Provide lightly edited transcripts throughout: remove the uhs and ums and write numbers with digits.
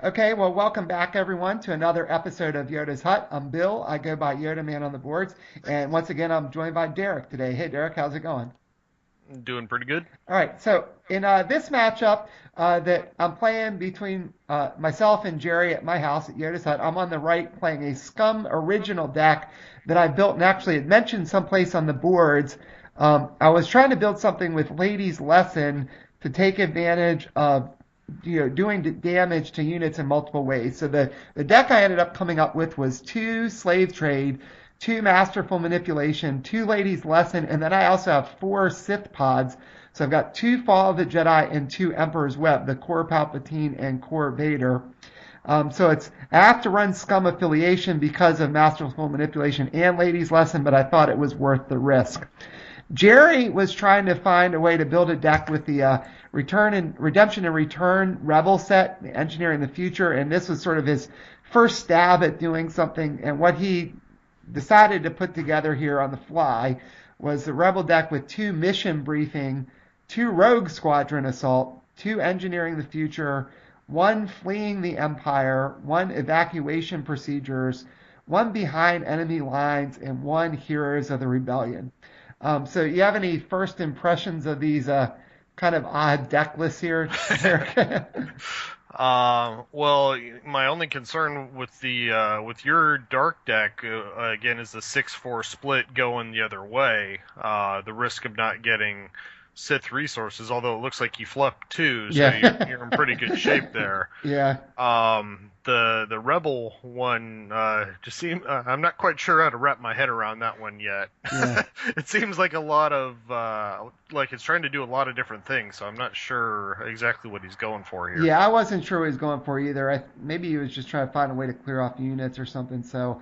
Okay, well, welcome back, everyone, to another episode of Yoda's Hut. I'm Bill. I go by Yoda Man on the boards. And once again, I'm joined by Derek today. Hey, Derek, how's it going? Doing pretty good. All right, so in this matchup that I'm playing between myself and Jerry at my house at Yoda's Hut, I'm on the right playing a Scum original deck that I built and actually had mentioned someplace on the boards. I was trying to build something with Ladies Lesson to take advantage of doing damage to units in multiple ways. So the deck I ended up coming up with was two Slave Trade, two Masterful Manipulation, two Ladies Lesson, and then I also have four Sith Pods. So I've got two Fall of the Jedi and two Emperor's Web, the Core Palpatine and Core Vader. So I have to run Scum affiliation because of Masterful Manipulation and Ladies Lesson, but I thought it was worth the risk. Jerry was trying to find a way to build a deck with the Return and Redemption and Return Rebel set, Engineering the Future, and this was sort of his first stab at doing something. And what he decided to put together here on the fly was the Rebel deck with two Mission Briefing, two Rogue Squadron Assault, two Engineering the Future, one Fleeing the Empire, one Evacuation Procedures, one Behind Enemy Lines, and one Heroes of the Rebellion. So you have any first impressions of these kind of odd deck lists here, Eric? Well, my only concern with the with your dark deck again is the 6-4 split going the other way. The risk of not getting Sith resources, although it looks like you flipped two, so Yeah. you're in pretty good shape there. Yeah. The rebel one just seem I'm not quite sure how to wrap my head around that one yet. Yeah. It seems like a lot of like it's trying to do a lot of different things, so I'm not sure exactly what he's going for here. Yeah, I wasn't sure what he was going for either. Maybe he was just trying to find a way to clear off units or something. So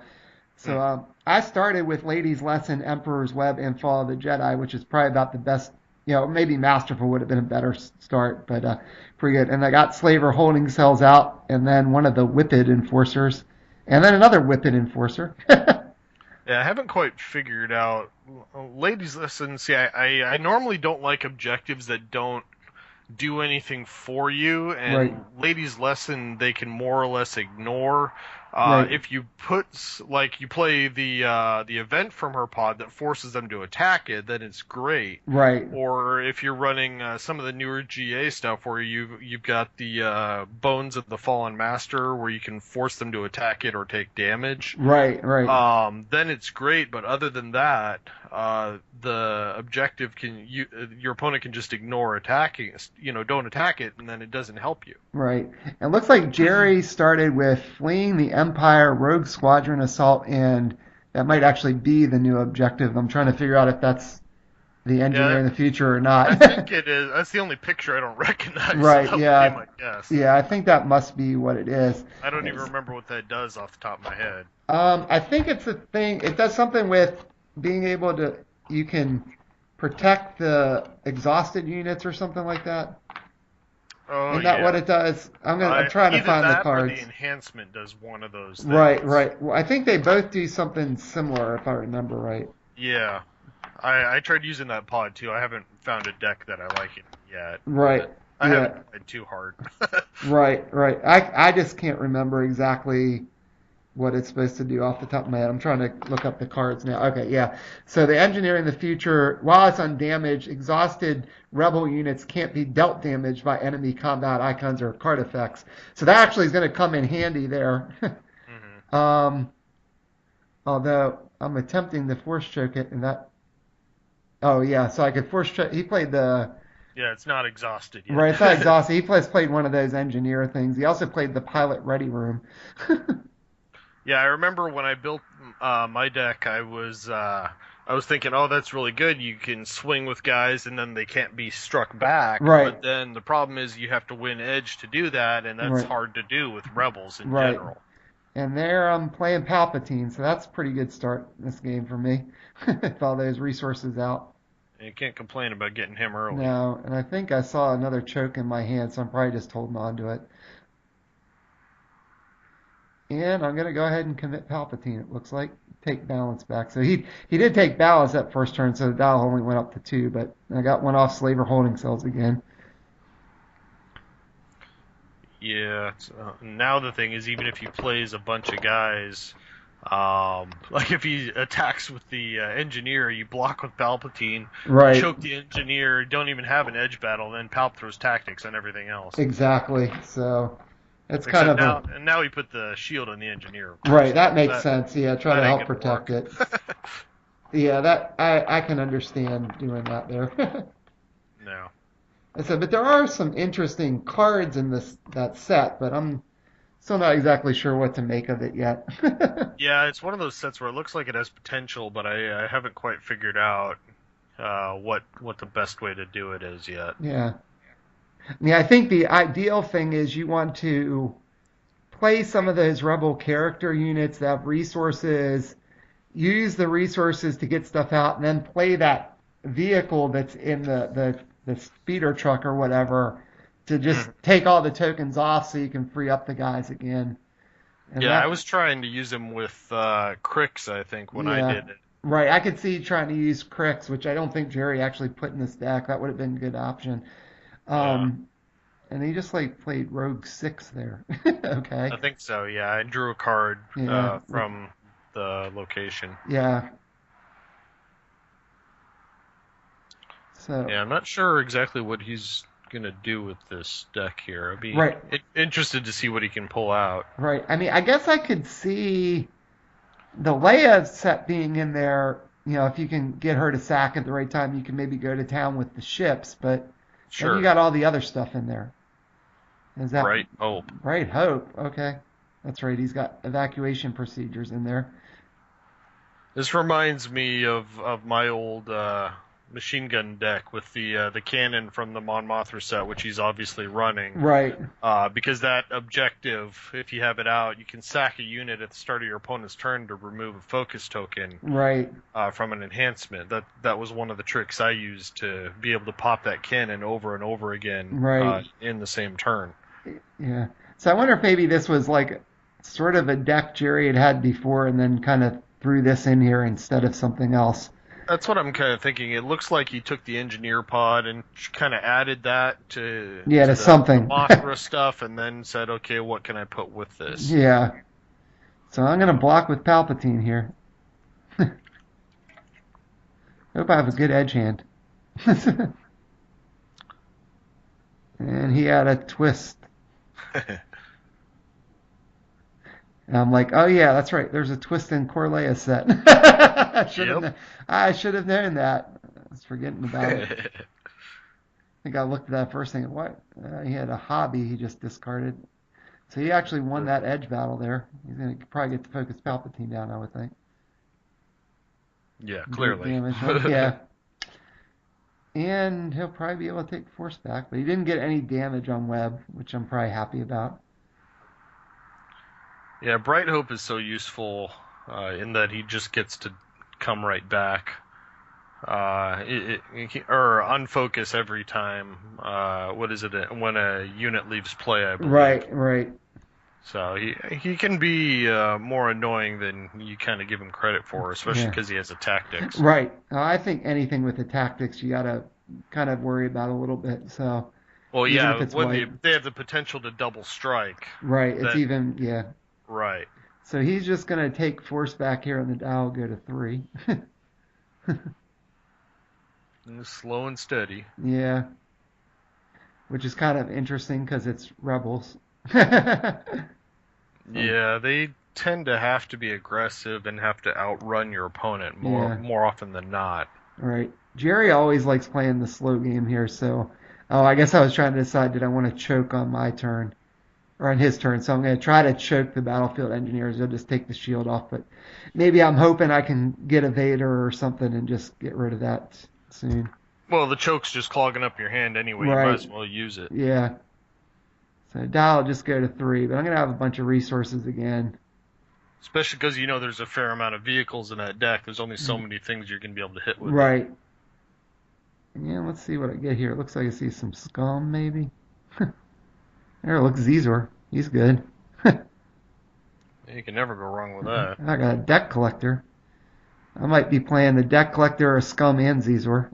Hmm. I started with Ladies Lesson, Emperor's Web, and Fall of the Jedi, which is probably about the best. Maybe Masterful would have been a better start, but pretty good. And I got Slaver holding cells out, and then one of the Whipped Enforcers, and then another Whipped Enforcer. Yeah, I haven't quite figured out. Ladies, listen. See, I normally don't like objectives that don't do anything for you, Right, and ladies' lesson they can more or less ignore. right, If you put like you play the event from her pod that forces them to attack it, then it's great. right, Or if you're running some of the newer GA stuff where you've got the Bones of the Fallen Master where you can force them to attack it or take damage, right. then it's great. But other than that, the objective your opponent can just ignore attacking. Don't attack it, and then it doesn't help you. Right. It looks like Jerry started with Fleeing the Empire, Rogue Squadron Assault, and that might actually be the new objective. I'm trying to figure out if that's the engineer Yeah, in the future or I not. think it is. That's the only picture I don't recognize, so Right. that would be Yeah. my guess. Yeah. I think that must be what it is. I don't even remember what that does off the top of my head. I think it's a thing. It does something with being able to. You can protect the exhausted units or something like that. Oh Isn't that what yeah. it does? I'm trying to Either find the that or the cards. enhancement does one of those Right. things. Right. Well, I think they both do something similar, if I remember right. Yeah. I tried using that pod too. I haven't found a deck that I like it yet, Right. but I Yeah. haven't tried too hard. Right. Right. I just can't remember exactly what it's supposed to do off the top of my head. I'm trying to look up the cards now. Okay, yeah. So the engineering the future, while it's undamaged, exhausted rebel units can't be dealt damage by enemy combat icons or card effects. So that actually is going to come in handy there. Hmm. um, although I'm attempting to force choke it, and that. Oh yeah, so I could force choke. He played the Yeah, it's not exhausted right. It's not yet. exhausted. He played one of those engineer things. He also played the pilot ready room. Yeah, I remember when I built my deck, I was thinking, oh, that's really good. You can swing with guys, and then they can't be struck back. Right. But then the problem is you have to win edge to do that, and that's Right. hard to do with rebels in Right. general. And there I'm playing Palpatine, so that's a pretty good start in this game for me. With all those resources out. And you can't complain about getting him early. No, and I think I saw another choke in my hand, so I'm probably just holding on to it. And I'm gonna go ahead and commit Palpatine. It looks like take balance back. So he did take balance that first turn, so the dial only went up to two. But I got one off Slaver holding cells again. Yeah. Now the thing is, even if he plays a bunch of guys, like if he attacks with the engineer, you block with Palpatine, Right. choke the engineer, don't even have an edge battle, then Palp throws tactics on everything else. Exactly. So it's kind Except of now, a and now he put the shield on the engineer, of right. course. That makes That sense. Yeah, try to that ain't help gonna protect work. it. Yeah, that I can understand doing that there. No. I said, but there are some interesting cards in this that set, but I'm still not exactly sure what to make of it yet. Yeah, it's one of those sets where it looks like it has potential, but I haven't quite figured out what the best way to do it is yet. Yeah. I mean, I think the ideal thing is you want to play some of those rebel character units that have resources, use the resources to get stuff out, and then play that vehicle that's in the speeder truck or whatever to just Mhm. take all the tokens off so you can free up the guys again. And Yeah, I that, was trying to use him with Crix, I think, when I yeah, did it. right. I could see trying to use Crix, which I don't think Jerry actually put in this deck. That would have been a good option. Yeah, Um, and he just like played Rogue Six there. Okay. I think so. Yeah, I drew a card Yeah. from the location. Yeah. So Yeah, I'm not sure exactly what he's gonna do with this deck here. I'd be right, interested to see what he can pull out. right. I mean, I guess I could see the Leia set being in there. You know, if you can get her to sack at the right time, you can maybe go to town with the ships. But then you Sure. got all the other stuff in there. Is that Bright Hope. right? Hope. Okay, that's right. He's got evacuation procedures in there. This reminds me of my old machine gun deck with the cannon from the Mon Mothra set, which he's obviously running. Right. Because that objective, if you have it out, you can sack a unit at the start of your opponent's turn to remove a focus token Right. from an enhancement. That was one of the tricks I used to be able to pop that cannon over and over again Right. in the same turn. Yeah. So I wonder if maybe this was like sort of a deck Jerry had before, and then kind of threw this in here instead of something else. That's what I'm kind of thinking. It looks like he took the engineer pod and kind of added that Yeah, to to the something. Mothra stuff, and then said, okay, what can I put with this? Yeah. So I'm gonna block with Palpatine here. Hope I have a good edge hand. And he had a twist. And I'm like, oh yeah, that's right. There's a twist in Corleia set. Yep. I should have known that. I was forgetting about it. I think I looked at that first thing. What? He had a hobby he just discarded. So he actually won that edge battle there. He's gonna probably get to focus Palpatine down, I would think. Yeah, Great clearly. damage. Huh? Yeah. And he'll probably be able to take force back, but he didn't get any damage on Webb, which I'm probably happy about. Yeah, Bright Hope is so useful in that he just gets to come right back. Or unfocus every time. What is it? When a unit leaves play, I believe. Right, right. So he can be more annoying than you kind of give him credit for, especially Yeah. because he has a tactics. Right. I think anything with the tactics you gotta kind of worry about a little bit. So Well, even yeah, if it's when white, they have the potential to double strike. right? It's That even yeah. right. So he's just gonna take force back here on the dial, go to 3. Slow and steady. Yeah, which is kind of interesting because it's rebels. Yeah, they tend to have to be aggressive and have to outrun your opponent Yeah. more often than not. Right. Jerry always likes playing the slow game here, so I guess I was trying to decide did I want to choke on my turn or on his turn. So I'm going to try to choke the battlefield engineers. They'll just take the shield off, but maybe I'm hoping I can get a Vader or something and just get rid of that soon. Well, the choke's just clogging up your hand anyway. You Right. might as well use it. Yeah. So dial will just go to 3, but I'm going to have a bunch of resources again. Especially because you know there's a fair amount of vehicles in that deck. There's only so many things you're going to be able to hit with. Right. Yeah, let's see what I get here. It looks like I see some Scum, maybe. There, looks Zizor. He's good. You can never go wrong with that. I got a deck collector. I might be playing the deck collector of Scum and Zizor.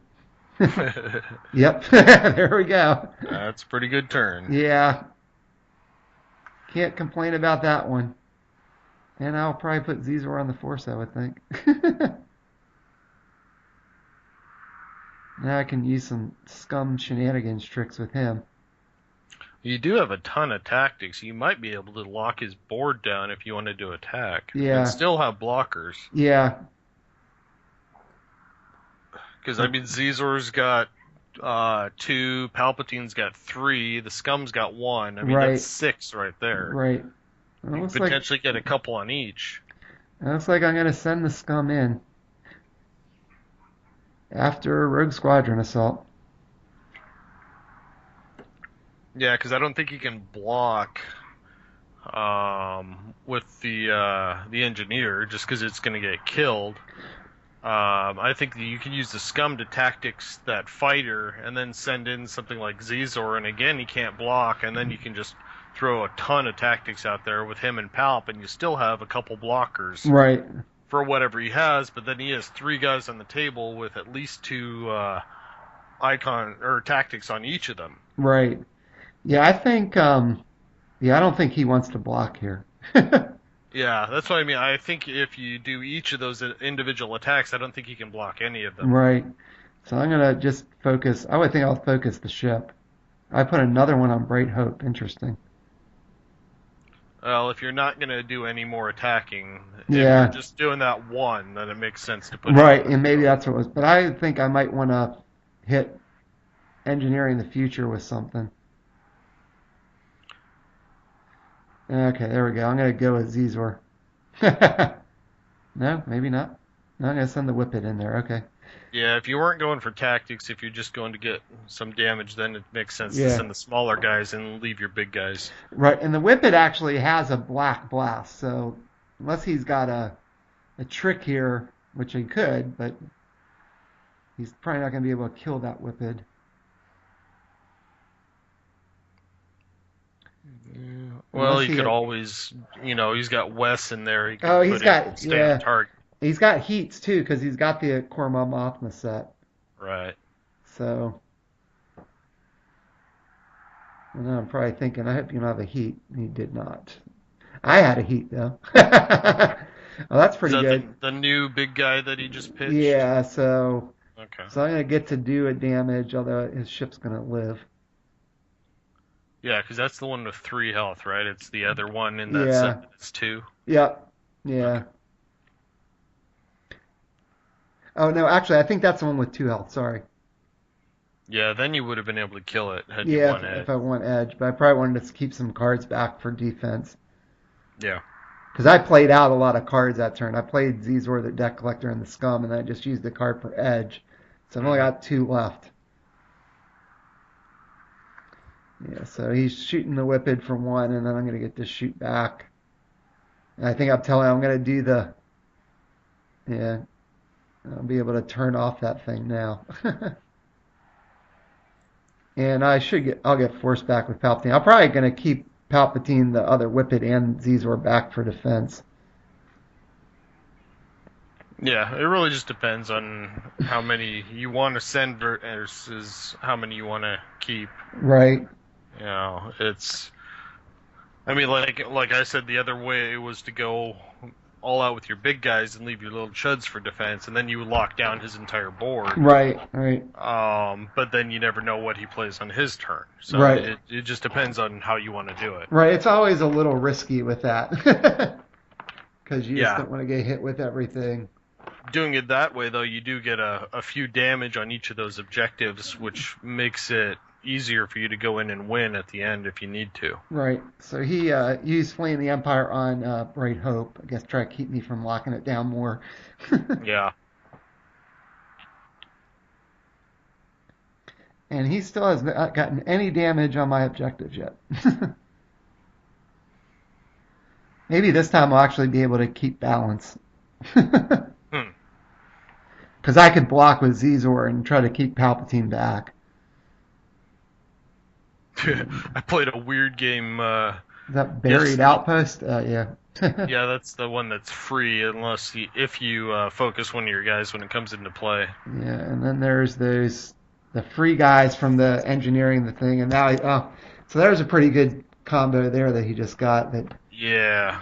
Yep, there we go. That's a pretty good turn. Yeah. Can't complain about that one. And I'll probably put Zizor on the force, I would think. Now I can use some scum shenanigans tricks with him. You do have a ton of tactics. You might be able to lock his board down if you wanted to attack, and Yeah, still have blockers. yeah, Because I mean, Zizor's got 2, Palpatine's got 3, the Scum's got 1. I mean, right, that's 6 right there. right. You could potentially get a couple on each. It looks like I'm going to send the scum in after a Rogue Squadron assault. Yeah, because I don't think you can block with the engineer just because it's going to get killed. I think that you can use the Scum to tactics that fighter and then send in something like Zizor, and again, he can't block, and then you can just throw a ton of tactics out there with him and Palp, and you still have a couple blockers Right. for whatever he has, but then he has 3 guys on the table with at least 2 icon or tactics on each of them. Right. Yeah, I think, I don't think he wants to block here. Yeah, that's what I mean. I think if you do each of those individual attacks, I don't think you can block any of them. Right. So I'm going to just focus. I would think I'll focus the ship. I put another one on Bright Hope. Interesting. Well, if you're not going to do any more attacking, if Yeah. you're just doing that one, then it makes sense to put Right, it and maybe that's what it was. But I think I might want to hit Engineering the Future with something. Okay, there we go. I'm going to go with Zizor. No, maybe not. No, I'm going to send the Whippet in there. Okay. Yeah, if you weren't going for tactics, if you're just going to get some damage, then it makes sense Yeah. to send the smaller guys and leave your big guys. Right, and the Whippet actually has a black blast, so unless he's got a trick here, which he could, but he's probably not going to be able to kill that Whippet. Well, Unless he could always, he's got Wes in there. He could Oh, he's put got in standard target. He's got heats too because he's got the Korma Mothma set. Right. So I know I'm probably thinking, I hope you don't have a heat. He did not. I had a heat though. Well, that's pretty Is that good. the new big guy that he just pitched? Yeah, so Okay. I'm gonna get to do a damage, although his ship's gonna live. Yeah, because that's the one with 3 health, right? It's the other one in that Yeah. set that's 2. Yep. Yeah. Oh no, actually, I think that's the one with 2 health. Sorry. Yeah, then you would have been able to kill it had you Yeah, won if it. I want edge, but I probably wanted to keep some cards back for defense. Yeah. Because I played out a lot of cards that turn. I played Zizor, the deck collector, and the Scum, and I just used the card for edge. So I've only got 2 left. Yeah, so he's shooting the Whippet for 1, and then I'm going to get to shoot back. And I think I'm telling him I'm going to do the... Yeah, I'll be able to turn off that thing now. And I'll get force back with Palpatine. I'm probably going to keep Palpatine, the other Whippet, and Zizor back for defense. Yeah, it really just depends on how many you want to send versus how many you want to keep. Right. It's... I mean, like I said, the other way was to go all out with your big guys and leave your little chuds for defense, and then you lock down his entire board. Right, right. But then you never know what he plays on his turn. So Right. it just depends on how you want to do it. Right, it's always a little risky with that. Because you just don't want to get hit with everything. Doing it that way, though, you do get a few damage on each of those objectives, which makes it easier for you to go in and win at the end if you need to. Right. So he used Flaying the Empire on Bright Hope. I guess try to keep me from locking it down more. Yeah. And he still has not gotten any damage on my objectives yet. Maybe this time I'll actually be able to keep balance. Because I could block with Zizor and try to keep Palpatine back. I played a weird game. Is that Buried Outpost? Yeah. Yeah, that's the one that's free if you focus one of your guys when it comes into play. Yeah, and then there's the free guys from the engineering the thing, and now so there's a pretty good combo there that he just got. That Yeah,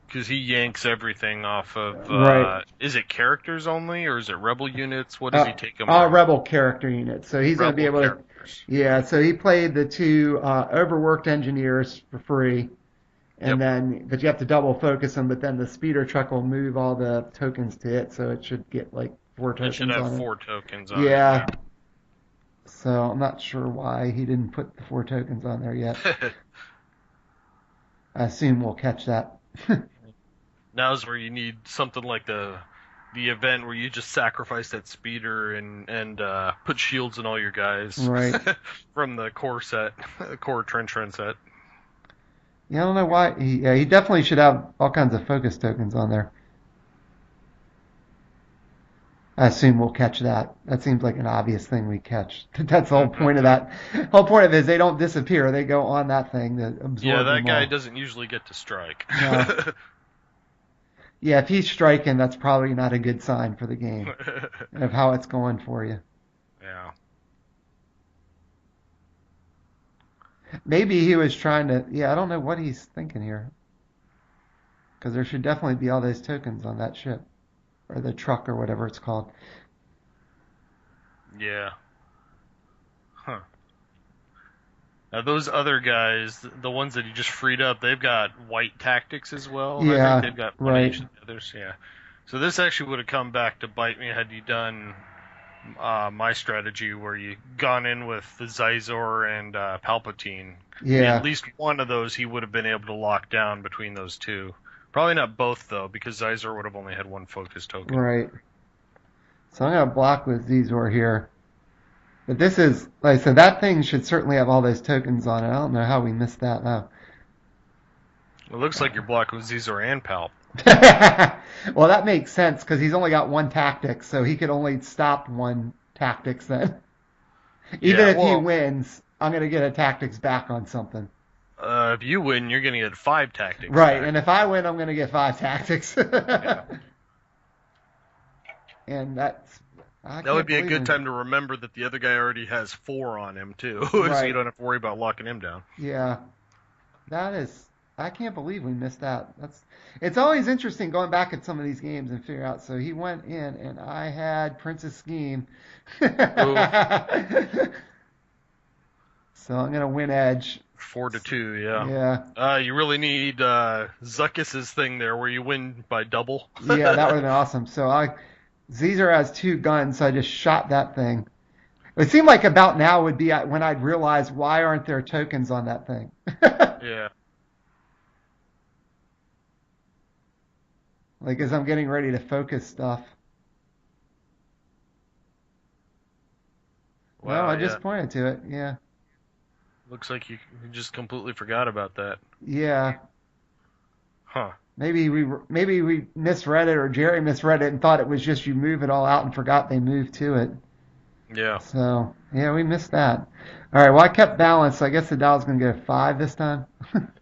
because he yanks everything off of. right. Is it characters only, or is it rebel units? What does he take them on? Rebel character unit. So he's going to be Rebel able to. characters. Yeah. So he played the two overworked engineers for free. And Yep. then, but you have to double focus them. But then the speeder truck will move all the tokens to it, so it should get like four It should tokens have on it. 4 tokens on Yeah. it. So I'm not sure why he didn't put the four tokens on there yet. Yeah. I assume we'll catch that. Now's where you need something like the event where you just sacrifice that speeder and put shields in all your guys. Right. From the core set, the core trench run set. Yeah, I don't know why. He definitely should have all kinds of focus tokens on there. I assume we'll catch that. That seems like an obvious thing we catch. That's the whole point of that. The whole point of it is they don't disappear. They go on that thing to absorb Yeah, that them guy all. doesn't usually get to strike. No. Yeah, if he's striking, that's probably not a good sign for the game of how it's going for you. Yeah. Maybe he was trying to. Yeah, I don't know what he's thinking here. Because there should definitely be all those tokens on that ship. Or the truck or whatever it's called. Yeah. Huh. Now those other guys, the ones that he just freed up, they've got white tactics as well. I Yeah, think they've got one right. each of the others. Yeah. So this actually would have come back to bite me had you done my strategy where you gone in with the Zizor and Palpatine. Yeah, At least one of those he would have been able to lock down between those two. Probably not both though, because Zizor would have only had one focus token. right. So I'm going to block with Zizor here. But this is, like I said, that thing should certainly have all those tokens on it. I don't know how we missed that though. It looks like you're blocking with Zizor and Palp. Well, that makes sense because he's only got one tactic, so he could only stop one tactics then. Even Yeah, if he well, wins, I'm going to get a tactics back on something. if you win, you're going to get 5 tactics Right, back. and if I win, I'm going to get 5 tactics. Yeah. And that's, I That would can't be a believe good we- time to remember that the other guy already has 4 on him too, so Right. you don't have to worry about locking him down. Yeah, that is. I can't believe we missed that. It's always interesting going back at some of these games and figure out. So he went in, and I had Princess Scheme. So I'm gonna win edge. 4-2, yeah. Yeah, You really need Zuckus's thing there where you win by double. yeah, that would have been awesome. So Caesar has 2 guns, so I just shot that thing. It seemed like about now would be when I'd realize why aren't there tokens on that thing. Yeah. Like as I'm getting ready to focus stuff. Wow, No, I yeah. just pointed to it. Yeah. Looks like you just completely forgot about that. Yeah. Huh. Maybe we misread it or Jerry misread it and thought it was just you move it all out and forgot they moved to it. Yeah. So, yeah, we missed that. All right, well, I kept balance, so I guess the Dow's going to get a 5 this time.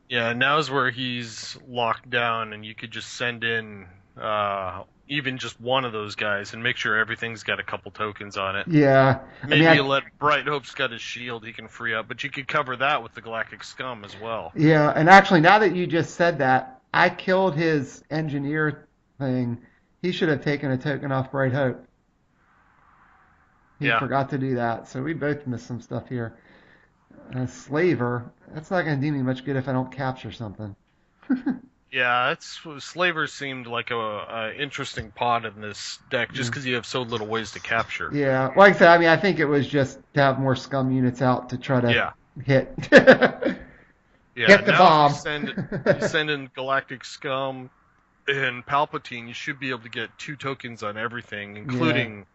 Yeah, now's where he's locked down and you could just send in even just one of those guys and make sure everything's got a couple tokens on it. Yeah. Maybe I you mean, let Bright Hope's got his shield he can free up, but you could cover that with the Galactic Scum as well. yeah, and actually, now that you just said that, I killed his engineer thing. He should have taken a token off Bright Hope. He Yeah. forgot to do that, so we both missed some stuff here. Slaver, that's not going to do me much good if I don't capture something. Yeah, Slavers seemed like a interesting pod in this deck just because you have so little ways to capture. Yeah, like I said, I mean, I think it was just to have more scum units out to try to Yeah. hit. Yeah, Hit the now bomb. if you send in Galactic Scum and Palpatine, you should be able to get 2 tokens on everything, including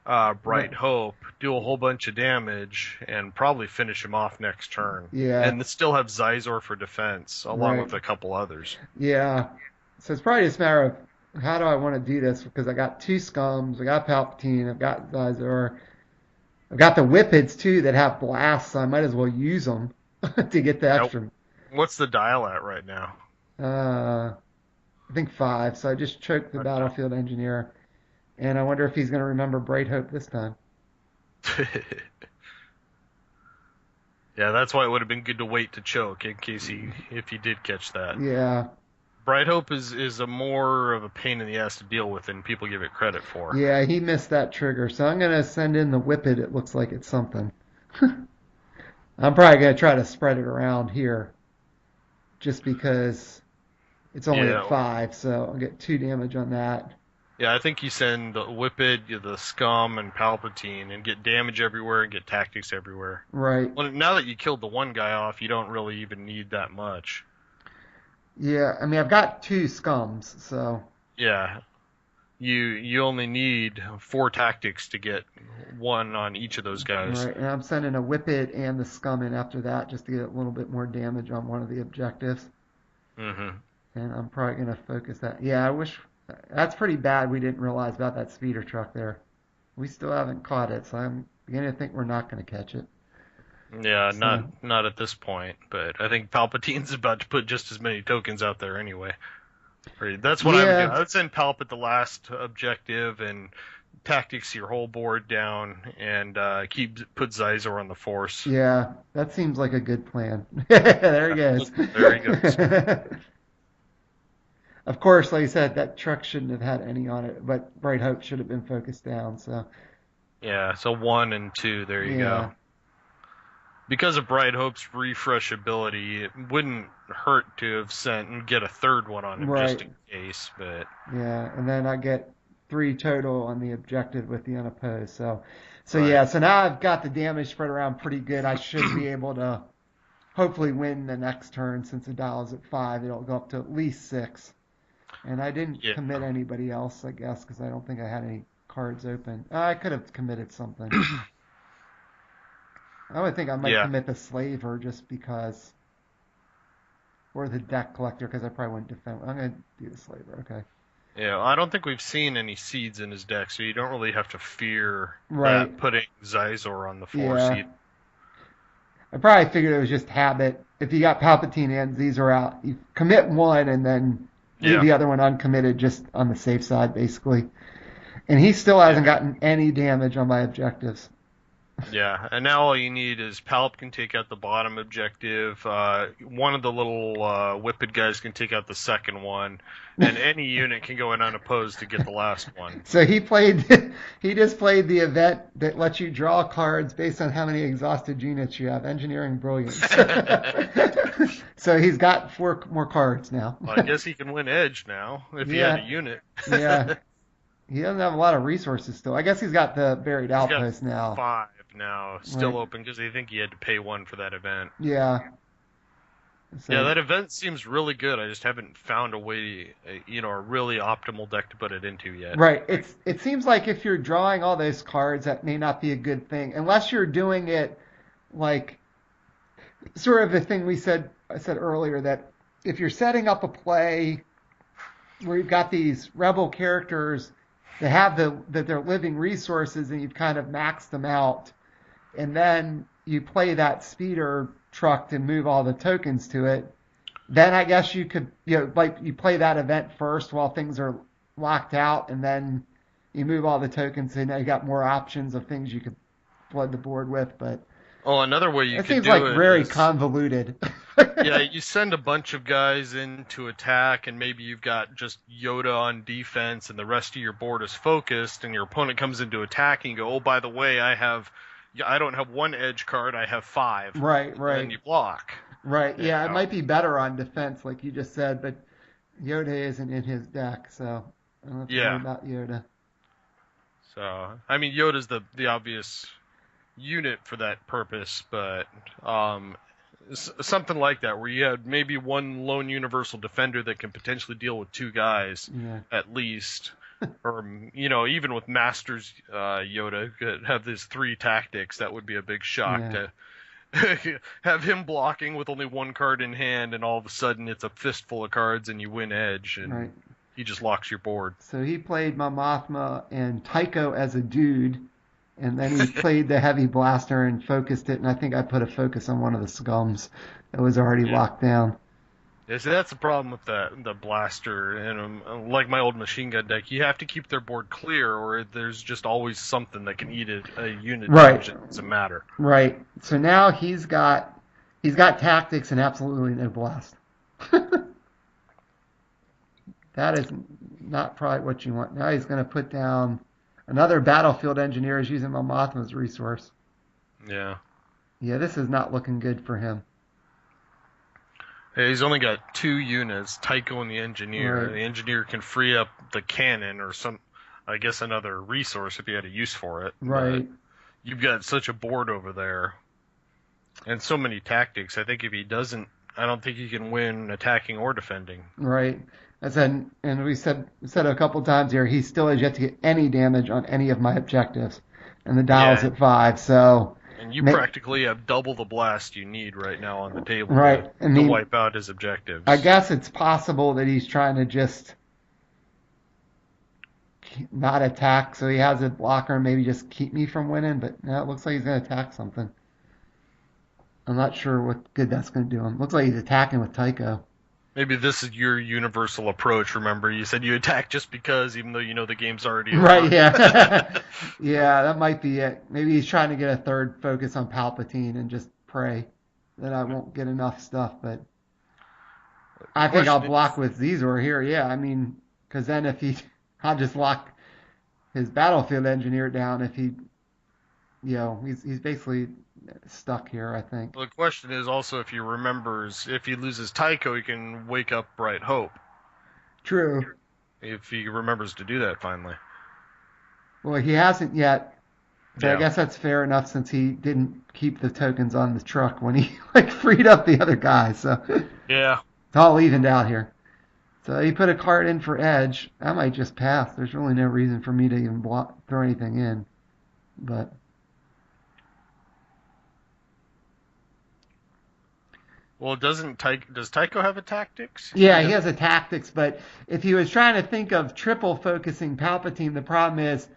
Bright Hope, do a whole bunch of damage, and probably finish him off next turn. Yeah. And still have Zizor for defense, along Right. with a couple others. Yeah. So it's probably just a matter of how do I want to do this because I got 2 scums, I got Palpatine, I've got Zizor, I've got the Whippids too that have blasts, so I might as well use them to get the extra. What's the dial at right now? I think 5, so I just choked the Okay. battlefield engineer, and I wonder if he's going to remember Bright Hope this time. Yeah, that's why it would have been good to wait to choke in case if he did catch that. Yeah. Bright Hope is a more of a pain in the ass to deal with than people give it credit for. Yeah, he missed that trigger. So I'm going to send in the Whippet. It looks like it's something. I'm probably going to try to spread it around here just because it's only at Yeah, 5. So I'll get 2 damage on that. yeah. I think you send the Whippet, the Scum, and Palpatine, and get damage everywhere and get tactics everywhere. Right. Well, now that you killed the one guy off, you don't really even need that much. Yeah, I mean, I've got 2 Scums, so. Yeah, you only need 4 tactics to get one on each of those guys. Right, and I'm sending a Whippet and the Scum in after that just to get a little bit more damage on one of the objectives. Mm-hmm. And I'm probably going to focus that. Yeah, I wish. That's pretty bad we didn't realize about that speeder truck there. We still haven't caught it, so I'm beginning to think we're not going to catch it. Yeah, So, not at this point, but I think Palpatine's about to put just as many tokens out there anyway. That's what I would do. yeah, I would send Palp at the last objective and tactics your whole board down and put Xizor on the Force. yeah, that seems like a good plan. There he goes. There he goes. Of course, like I said, that truck shouldn't have had any on it, but Bright Hope should have been focused down. So, Yeah, so 1 and 2, there you go. yeah, Because of Bright Hope's refresh ability, it wouldn't hurt to have sent and get a third one on him just right. in case, but Yeah, and then I get 3 total on the objective with the unopposed. So right. yeah, so now I've got the damage spread around pretty good. I should be able to hopefully win the next turn since the dial is at 5. It'll go up to at least 6. And I didn't Yeah. commit anybody else, I guess, because I don't think I had any cards open. I could have committed something. I would think I might Yeah. commit the Slaver just because, or the deck collector because I probably wouldn't defend. I'm gonna do the Slaver. Okay. Yeah, I don't think we've seen any seeds in his deck, so you don't really have to fear Right. that putting Xizor on the Force Yeah. either. I probably figured it was just habit. If you got Palpatine and Caesar out, you commit one and then leave Yeah. the other one uncommitted just on the safe side, basically. And he still hasn't gotten any damage on my objectives. Yeah, and now all you need is Palp can take out the bottom objective. One of the little whippet guys can take out the second one, and any unit can go in unopposed to get the last one. So he he just played the event that lets you draw cards based on how many exhausted units you have. Engineering brilliance. So he's got 4 more cards now. Well, I guess he can win Edge now if he had a unit. Yeah. He doesn't have a lot of resources still. I guess he's got the buried He's got outpost now. 5 now, still Right. open because I think he had to pay 1 for that event. Yeah. So, Yeah, that event seems really good. I just haven't found a way, a really optimal deck to put it into yet. right. It seems like if you're drawing all those cards, that may not be a good thing unless you're doing it like sort of the thing I said earlier that if you're setting up a play where you've got these rebel characters that have that they're living resources and you've kind of maxed them out, and then you play that speeder truck to move all the tokens to it, then I guess you could like you play that event first while things are locked out, and then you move all the tokens, and now you got more options of things you could flood the board with. But Oh, another way you it could seems do like it very is, convoluted. yeah, you send a bunch of guys in to attack, and maybe you've got just Yoda on defense, and the rest of your board is focused, and your opponent comes into attack, and you go, oh, by the way, I don't have 1 edge card, I have 5. Right. And then you block. Right. Yeah, it know. might be better on defense, like you just said, but Yoda isn't in his deck, so I don't have to worry Yeah. about Yoda. So, I mean, Yoda's the obvious unit for that purpose, but something like that, where you have maybe 1 lone universal defender that can potentially deal with 2 guys Yeah. at least, or even with Masters Yoda could have his 3 tactics. That would be a big shock Yeah. to have him blocking with only 1 card in hand, and all of a sudden it's a fistful of cards and you win Edge, and Right. he just locks your board. So he played Mothma and Tycho as a dude, and then he played the heavy blaster and focused it, and I think I put a focus on one of the scums that was already Yeah. locked down. Yeah, see, that's the problem with the blaster, and like my old machine gun deck, you have to keep their board clear, or there's just always something that can eat a unit Right, damage. It doesn't matter. right. So now he's got tactics and absolutely no blast. That is not probably what you want. Now he's going to put down another battlefield engineer is using my Mothma's resource. Yeah. Yeah, this is not looking good for him. Hey, he's only got 2 units, Tycho and the engineer. Right, The engineer can free up the cannon or I guess another resource if he had a use for it. But right, you've got such a board over there, and so many tactics. I think if he doesn't, I don't think he can win attacking or defending. right. I said, and we said a couple times here, he still has yet to get any damage on any of my objectives, and the dial's Yeah, at 5. So, and you practically have double the blast you need right now on the table right. I to mean, wipe out his I objectives. guess it's possible that he's trying to just not attack, so he has a blocker and maybe just keep me from winning. But now it looks like he's going to attack something. I'm not sure what good that's going to do him. Looks like he's attacking with Tycho. Maybe this is your universal approach. Remember, you said you attack just because, even though you know the game's already Right, over. yeah. Yeah, that might be it. Maybe he's trying to get a third focus on Palpatine and just pray that I won't get enough stuff. But The I think I'll question block is, with Zizor here. Yeah, I mean, because then if he, I'll just lock his battlefield engineer down if he, he's basically stuck here, I think. the question is also if he remembers, if he loses Tycho, he can wake up Bright Hope. True. If he remembers to do that finally. Well, he hasn't yet, but I Yeah. guess that's fair enough since he didn't keep the tokens on the truck when he like freed up the other guy. So Yeah. it's all evened out here. So he put a card in for edge. I might just pass. There's really no reason for me to even throw anything in. But Well, does Tycho have a tactics? yeah, he has a tactics. But if he was trying to think of triple focusing Palpatine, the problem is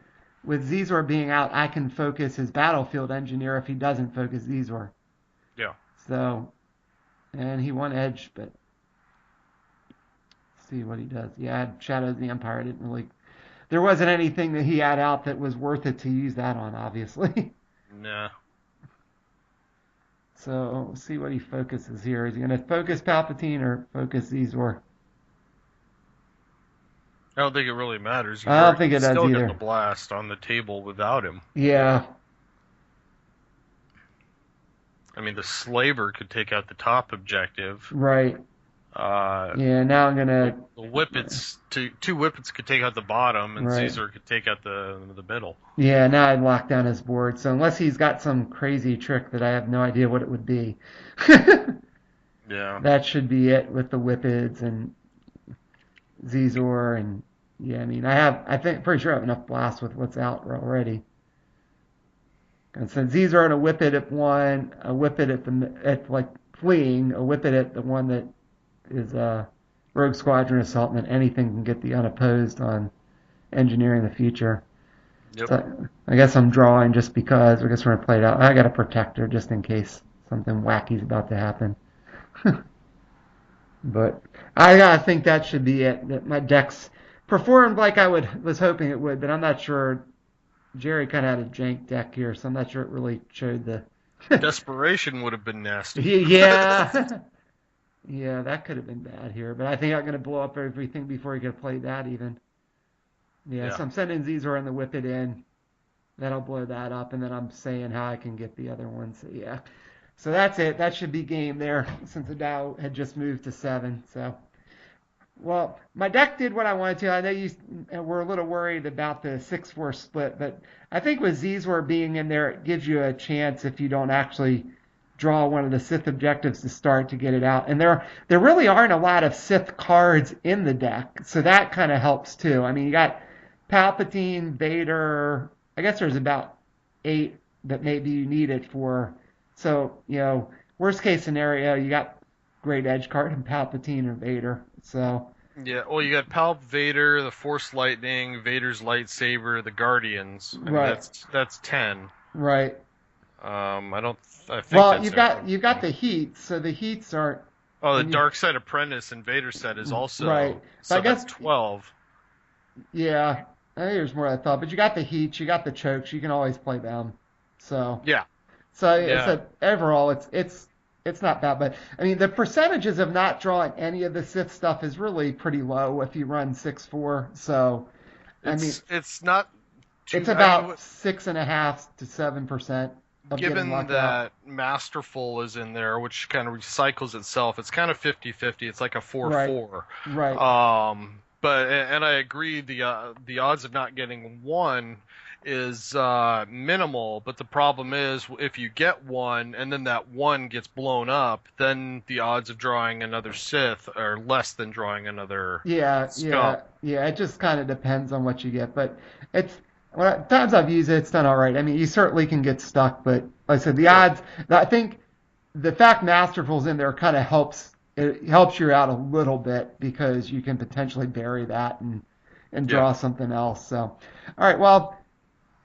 with Zizor being out, I can focus his battlefield engineer if he doesn't focus Zizor. Yeah. So, and he won edge, but see what he does. Yeah, Shadows of the Empire didn't really. There wasn't anything that he had out that was worth it to use that on, obviously. Nah. So we'll see what he focuses here. Is he going to focus Palpatine or focus Zizor? I don't think it really matters. I don't think it You've does still got either. the blast on the table without him. Yeah, I mean, the Slaver could take out the top objective. right. Uh, Yeah, now I'm gonna. the Whippets, two Whippets could take out the bottom, and Right. Caesar could take out the middle. Yeah, now I'd lock down his board. So unless he's got some crazy trick that I have no idea what it would be, Yeah. that should be it with the Whippets and Zizor and yeah. I mean, I think pretty sure I have enough blast with what's out already. And so Zizor and a Whippet at one, a Whippet at like fleeing, a Whippet at the one that is Rogue Squadron Assault, and then anything can get the unopposed on engineering the future. Yep. So I guess I'm drawing just because. I guess we're gonna play it out. I got a protector just in case something wacky's about to happen. But I gotta think that should be it. That my deck's performed like I was hoping it would, but I'm not sure. Jerry kind of had a jank deck here, so I'm not sure it really showed the. Desperation would have been nasty. Yeah. Yeah, that could have been bad here, but I think I'm going to blow up everything before he could play that even. Yeah, Yeah. so I'm sending Zizor and the Whip It in. That'll blow that up, and then I'm saying how I can get the other one. So yeah, so that's it. That should be game there since the Dow had just moved to 7. So, well, my deck did what I wanted to. I know you were a little worried about the 6-4 split, but I think with Zizor being in there, it gives you a chance if you don't actually draw one of the Sith objectives to start to get it out. And there really aren't a lot of Sith cards in the deck, so that kind of helps too. I mean, you got Palpatine, Vader. I guess there's about 8 that maybe you need it for. So, worst case scenario, you got great edge card in Palpatine or Vader. So, Yeah. Well, you got Palp, Vader, the Force Lightning, Vader's lightsaber, the Guardians. I mean, right, that's 10. right. I think Well, that's you've everything. got the heats, so the heats aren't. Oh, the And you Dark Side Apprentice Invader set is right, also, but I so that's guess 12. yeah, I think there's more I thought. But you got the heat, you got the chokes, you can always play them. So Yeah, so I yeah. said overall it's not bad. But I mean the percentages of not drawing any of the Sith stuff is really pretty low if you run 6-4. So I mean It's not it's too. I mean, about 6.5 to 7% of getting given lucked out. that Masterful is in there, which kind of recycles itself, it's kind of 50-50. It's like a Right, 4-4. right. But and I agree the odds of not getting one is minimal, but the problem is if you get one and then that one gets blown up, then the odds of drawing another Sith are less than drawing another Yeah, Scum. yeah, yeah. It just kind of depends on what you get, but it's times I've used it, it's done all right. I mean, you certainly can get stuck, but like I said, the Sure. odds. I think the fact Masterful's in there kind of helps. It helps you out a little bit because you can potentially bury that and Yeah. draw something else. So, all right. Well,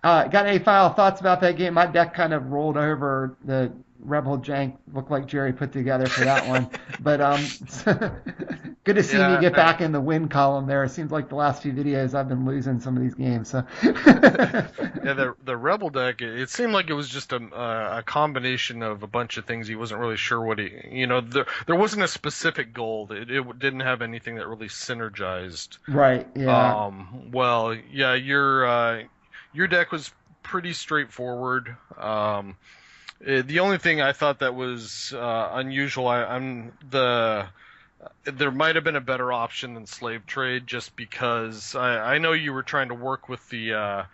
got any final thoughts about that game? My deck kind of rolled over. The Rebel Jank looked like Jerry put together for that one. But good to see me Yeah. get back in the win column there. It seems like the last few videos I've been losing some of these games. So Yeah, the Rebel deck. It seemed like it was just a combination of a bunch of things. He wasn't really sure what there wasn't a specific goal. It didn't have anything that really synergized. right, yeah, Well, yeah, your deck was pretty straightforward. The only thing I thought that was unusual, there might have been a better option than slave trade, just because I know you were trying to work with the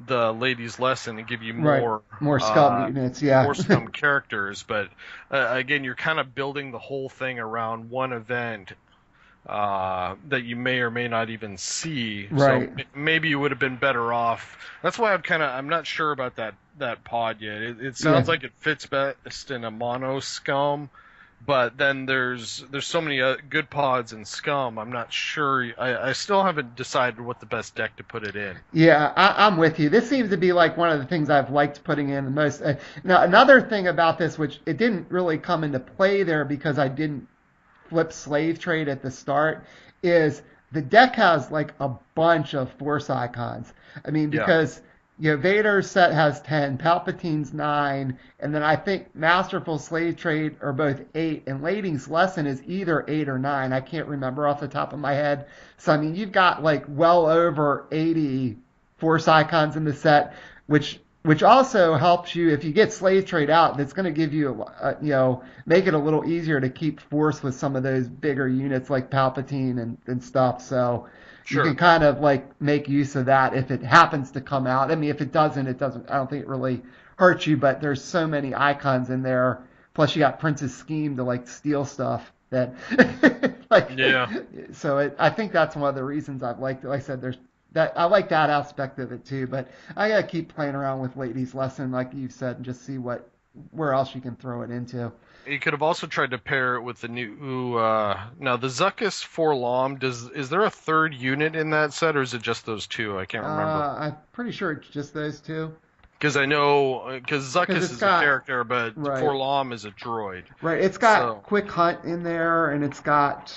ladies' lesson and give you right. More scum units, yeah, more scum characters, but again, you're kind of building the whole thing around one event that you may or may not even see. So right. maybe you would have been better off. That's why I'm not sure about that pod yet. It Yeah, sounds like it fits best in a mono Scum, but then there's so many good pods in Scum. I'm not sure. I still haven't decided what the best deck to put it in. yeah, I'm with you. This seems to be like one of the things I've liked putting in the most. Now, another thing about this, which it didn't really come into play there because I didn't flip slave trade at the start, is the deck has like a bunch of force icons. I mean, Yeah, because Vader's set has 10, Palpatine's 9, and then I think Masterful Slave Trade are both 8, and Lading's Lesson is either 8 or 9. I can't remember off the top of my head. So I mean, you've got like well over 80 force icons in the set, which also helps you if you get slave trade out. That's going to give you make it a little easier to keep force with some of those bigger units like Palpatine and stuff. So you can sure. kind of like make use of that if it happens to come out. I mean, if it doesn't, it doesn't. I don't think it really hurts you. But there's so many icons in there. Plus, you got Prince's scheme to like steal stuff that like. Yeah. I think that's one of the reasons I've liked it. Like I said, there's that I like that aspect of it too. But I gotta keep playing around with Ladies Lesson, like you said, and just see where else you can throw it into. You could have also tried to pair it with the new. Now the Zuckuss Forlom. Is there a third unit in that set, or is it just those two? I can't remember. I'm pretty sure it's just those two Because I know, because because Zuckuss it's is a got character, but right. Forlom is a droid. Right. It's got So Quick Hunt in there, and it's got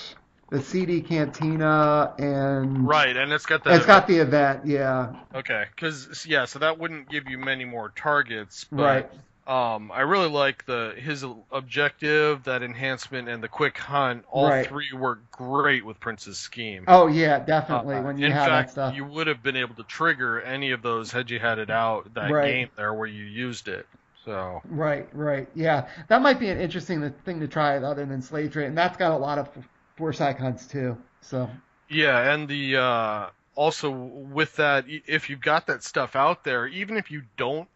the CD Cantina, and right, and it's got that it's got event. the event. Yeah. Okay, because yeah, so that wouldn't give you many more targets, but Right. I really like his objective, that enhancement, and the quick hunt. All Right. three work great with Prince's scheme. Oh yeah, definitely. When you In have that fact, stuff. you would have been able to trigger any of those had you had it out that Right. game there where you used it. So Right. Right. Yeah. That might be an interesting thing to try other than Slave Trade, and that's got a lot of force icons too. So. yeah, and the also with that, if you've got that stuff out there, even if you don't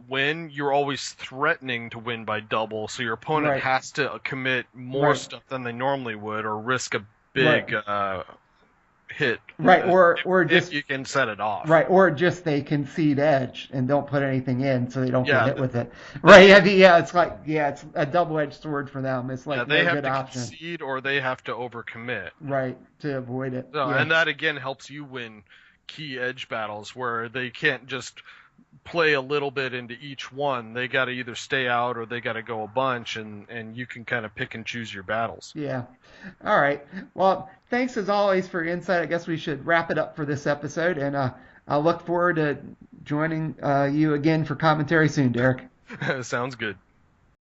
win, you're always threatening to win by double, so your opponent Right. has to commit more Right. stuff than they normally would, or risk a Right. big hit Right. Or if just you can set it off. right, or just they concede edge and don't put anything in, so they don't get Yeah, hit with it. they Right? Yeah, it's like it's a double-edged sword for them. It's yeah like they no have good to option, concede or they have to overcommit. right, to avoid it. So, Yeah, and that again helps you win key edge battles where they can't just play a little bit into each one. They got to either stay out or they got to go a bunch, and you can kind of pick and choose your battles. Yeah. All right. Well, thanks as always for your insight. I guess we should wrap it up for this episode, and I'll look forward to joining you again for commentary soon, Derek. Sounds good.